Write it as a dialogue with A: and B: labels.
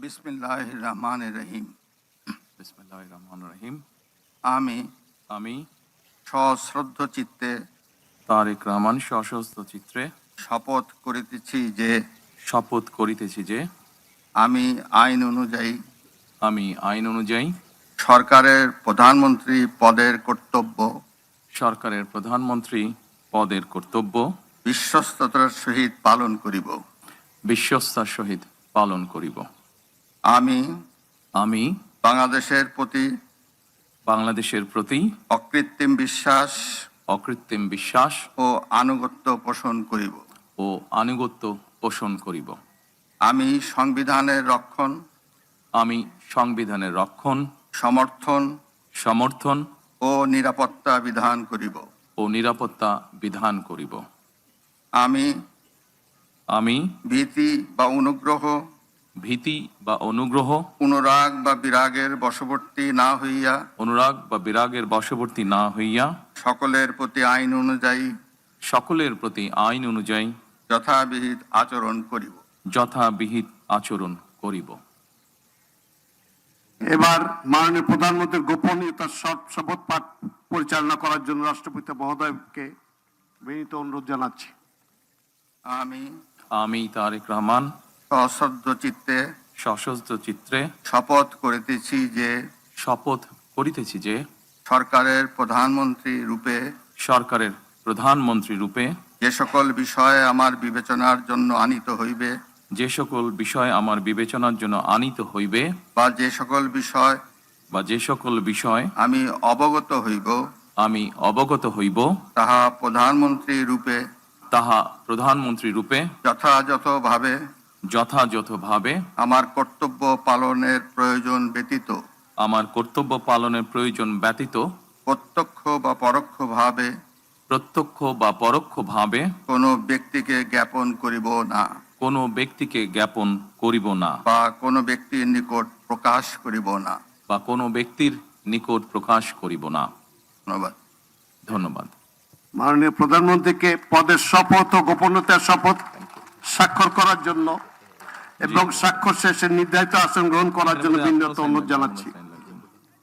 A: বিসমিল্লাহির রহমানির রহিম।
B: বিসমিল্লাহির রহমানির রহিম।
A: আমি
B: আমি
A: সশ্রদ্ধ চিত্তে
B: তারেক রহমান সশস্ত্র চিত্রে
A: শপথ করিতেছি যে আমি আইন অনুযায়ী সরকারের প্রধানমন্ত্রী পদের কর্তব্য বিশ্বস্ততার সহিত পালন করিব। আমি বাংলাদেশের প্রতি অকৃত্রিম বিশ্বাস ও আনুগত্য পোষণ করিব। আমি সংবিধানের রক্ষণ সমর্থন ও নিরাপত্তা বিধান করিব। আমি ভীতি বা অনুগ্রহ অনুরাগ বা বিরাগের বশবর্তী না হইয়া সকলের প্রতি আইন অনুযায়ী যথাবিহিত আচরণ করিব।
C: এবার মাননীয় প্রধানমন্ত্রীর গোপনীয়তার শপথ পাঠ পরিচালনা করার জন্য রাষ্ট্রপতি মহোদয়কে বিনীত অনুরোধ জানাচ্ছি।
A: আমি তারেক রহমান সশ্রদ্ধ চিত্রে শপথ করিতেছি যে সরকারের প্রধানমন্ত্রী রূপে যে সকল বিষয় আমার বিবেচনার জন্য আনিত হইবে বা যে সকল বিষয় আমি অবগত হইব তাহা প্রধানমন্ত্রী রূপে যথাযথভাবে আমার কর্তব্য পালনের প্রয়োজন ব্যতীত প্রত্যক্ষ বা পরোক্ষভাবে কোনো ব্যক্তিকে জ্ঞাপন করিব না বা কোনো ব্যক্তির নিকট প্রকাশ করিব না। ধন্যবাদ।
C: মাননীয় প্রধানমন্ত্রীকে পদের শপথ ও গোপনীয়তার শপথ স্বাক্ষর করার জন্য এবং স্বাক্ষর শেষে নির্ধারিত আসন গ্রহণ করার জন্য বিনীত অনুরোধ জানাচ্ছি।